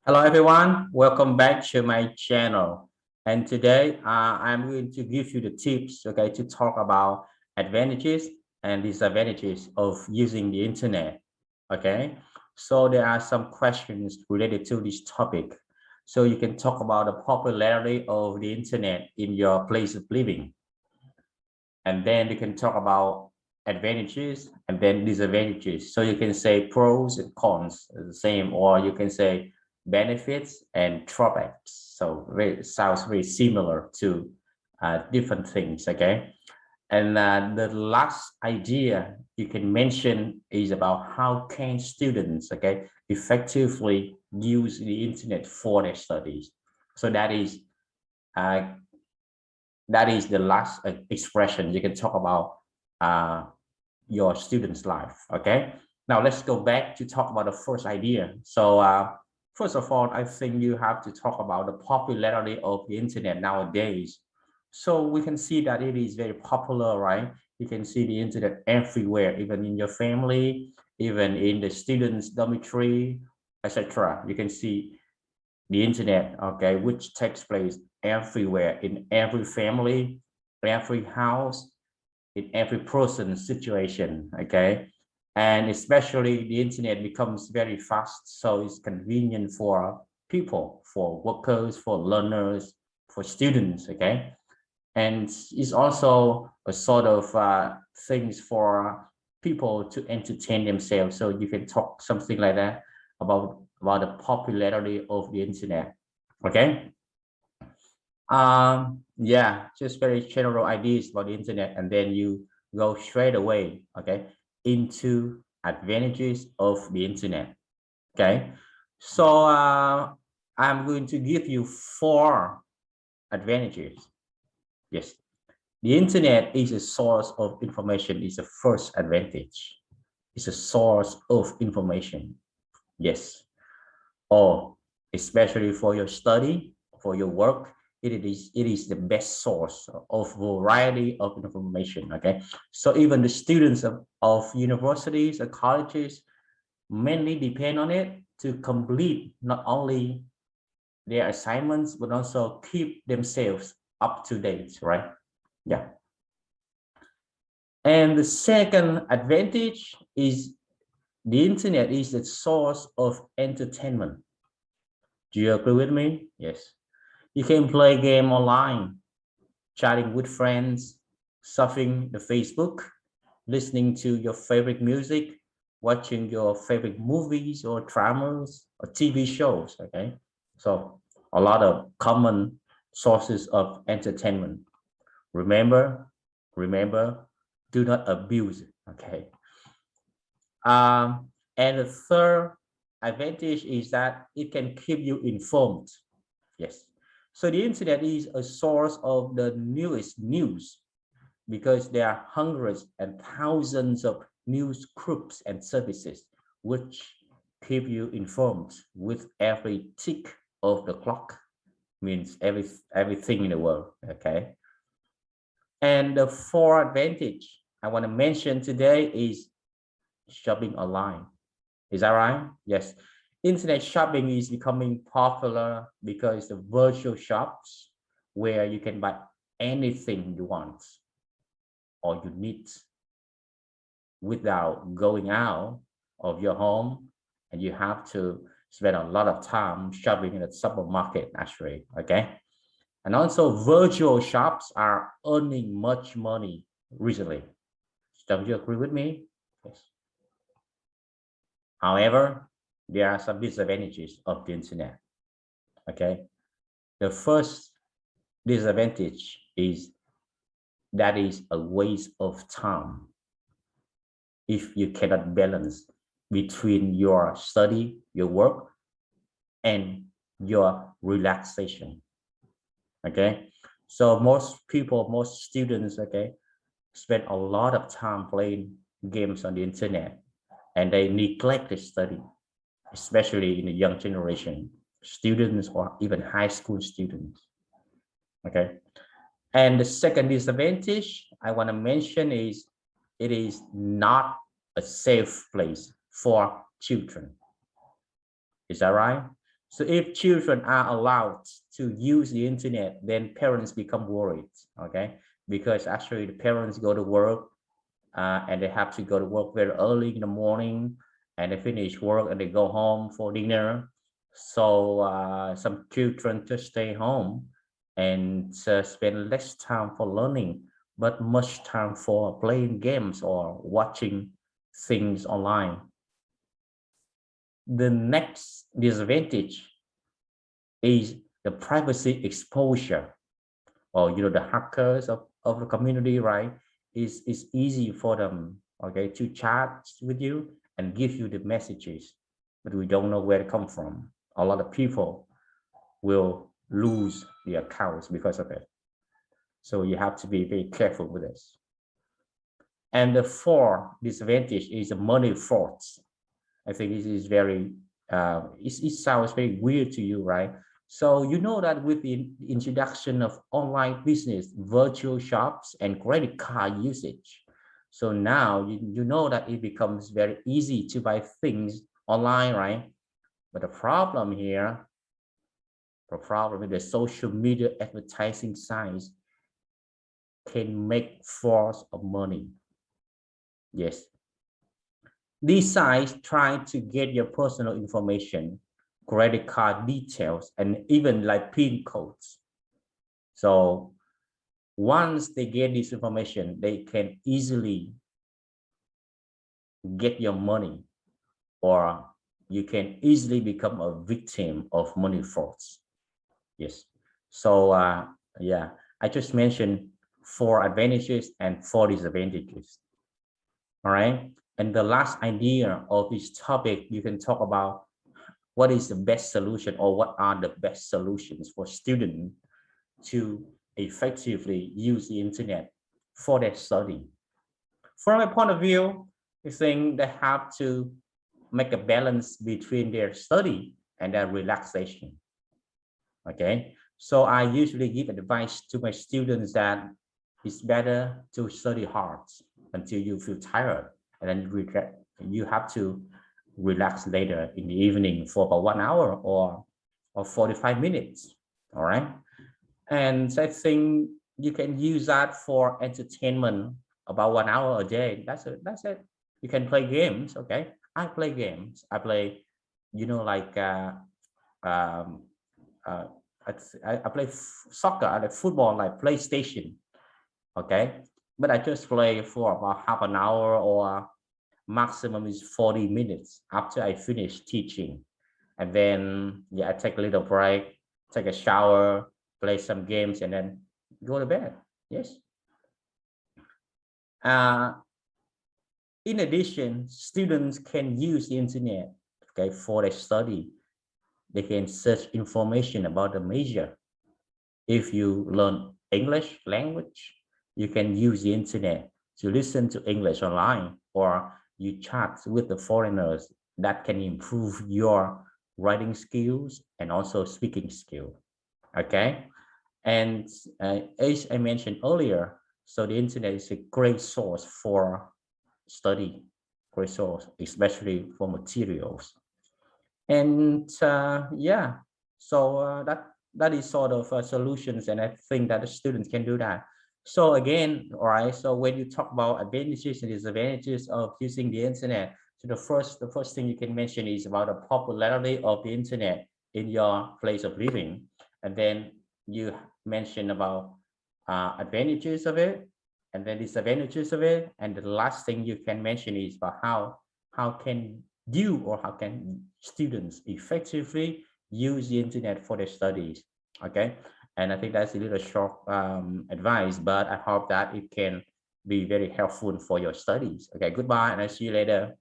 Hello everyone, welcome back to my channel. And today I'm going to give you the tips, okay, to talk about advantages and disadvantages of using the internet, okay? So there are some questions related to this topic. So you can talk about the popularity of the internet in your place of living. And then you can talk about advantages and then disadvantages. So you can say pros and cons, the same, or you can say benefits and drawbacks. So sounds very similar to different things. Okay. And the last idea you can mention is about how can students, okay, effectively use the internet for their studies. So uh, that is the last expression you can talk about uh, your student's life. Okay, now let's go back to talk about the first idea. So first of all, I think you have to talk about the popularity of the internet nowadays. So we can see that it is very popular, right? You can see the internet everywhere, even in your family, even in the students dormitory, etc. You can see the internet, okay, which takes place everywhere, in every family, every house, in every person's situation, okay? And especially the internet becomes very fast, so it's convenient for people, for workers, for learners, for students, okay? And it's also a sort of things for people to entertain themselves. So you can talk something like that about the popularity of the internet. Okay. Yeah, just very general ideas about the internet, and then you go straight away, okay, into advantages of the internet. Okay. So I'm going to give you four advantages. Yes. The internet is a source of information, is the first advantage. It's a source of information. Yes. Or especially for your study, for your work, it is the best source of variety of information. Okay. So even the students of universities or colleges mainly depend on it to complete not only their assignments, but also keep themselves up to date, right? Yeah. And the second advantage is the internet is the source of entertainment. Do you agree with me? Yes. You can play game online, chatting with friends, surfing the Facebook, listening to your favorite music, watching your favorite movies or dramas or TV shows. Okay. So a lot of common sources of entertainment. Remember, remember, do not abuse it. Okay. And the third advantage is that it can keep you informed. Yes. So the internet is a source of the newest news because there are hundreds and thousands of news groups and services which keep you informed with every tick of the clock, means everything in the world. Okay. And the fourth advantage I want to mention today is shopping online. Is that right? Yes. Internet shopping is becoming popular because the virtual shops where you can buy anything you want or you need without going out of your home, and you have to spend a lot of time shopping in the supermarket actually. Okay. And also virtual shops are earning much money recently. Don't you agree with me? Yes. However, there are some disadvantages of the internet. Okay. The first disadvantage is that is a waste of time if you cannot balance between your study, your work, and your relaxation. Okay. So most people, most students, okay, spend a lot of time playing games on the internet, and they neglect the study, especially in the young generation, students or even high school students. Okay. And the second disadvantage I want to mention is it is not a safe place for children. Is that right? So if children are allowed to use the internet, then parents become worried, okay? Because actually the parents go to work and they have to go to work very early in the morning, and they finish work and they go home for dinner. So some children just stay home and spend less time for learning, but much time for playing games or watching things online. The next disadvantage is the privacy exposure, or the hackers of the community, right? It's easy for them, okay, to chat with you and give you the messages, but we don't know where they come from. A lot of people will lose the accounts because of it. So you have to be very careful with this. And the fourth disadvantage is the money fraud. I think this is very, it sounds very weird to you, right? So you know that with the introduction of online business, virtual shops, and credit card usage, so now you know that it becomes very easy to buy things online, right? But the problem here, the problem with the social media advertising sites can make fraud of money. Yes, these sites try to get your personal information, credit card details, and even like PIN codes. So once they get this information, they can easily get your money, or you can easily become a victim of money frauds. Yes. So yeah, I just mentioned 4 advantages and 4 disadvantages. All right. And the last idea of this topic, you can talk about what is the best solution, or what are the best solutions for students to effectively use the internet for their study. From my point of view, I think they have to make a balance between their study and their relaxation. Okay, so I usually give advice to my students that it's better to study hard until you feel tired, and then you have to relax later in the evening for about 1 hour or 45 minutes. All right, and I think you can use that for entertainment about 1 hour a day. That's it. You can play games. Okay, I play games. I play, like um, uh, I play soccer, I like football, like PlayStation. Okay, but I just play for about half an hour, or maximum is 40 minutes after I finish teaching. And then, yeah, I take a little break, take a shower, play some games, and then go to bed. Yes. Uh, in addition, students can use the internet, okay, for their study. They can search information about the major. If you learn English language, you can use the internet to listen to English online, or you chat with the foreigners. That can improve your writing skills and also speaking skill. Okay. And as I mentioned earlier, so the internet is a great source for study, great source, especially for materials. And yeah, so that is sort of solutions, and I think that the students can do that. So again, all right, so when you talk about advantages and disadvantages of using the internet, so the first thing you can mention is about the popularity of the internet in your place of living. And then you mention about advantages of it, and then disadvantages of it. And the last thing you can mention is about how can you, or how can students effectively use the internet for their studies. Okay, and I think that's a little short advice, but I hope that it can be very helpful for your studies. Okay, goodbye, and I'll see you later.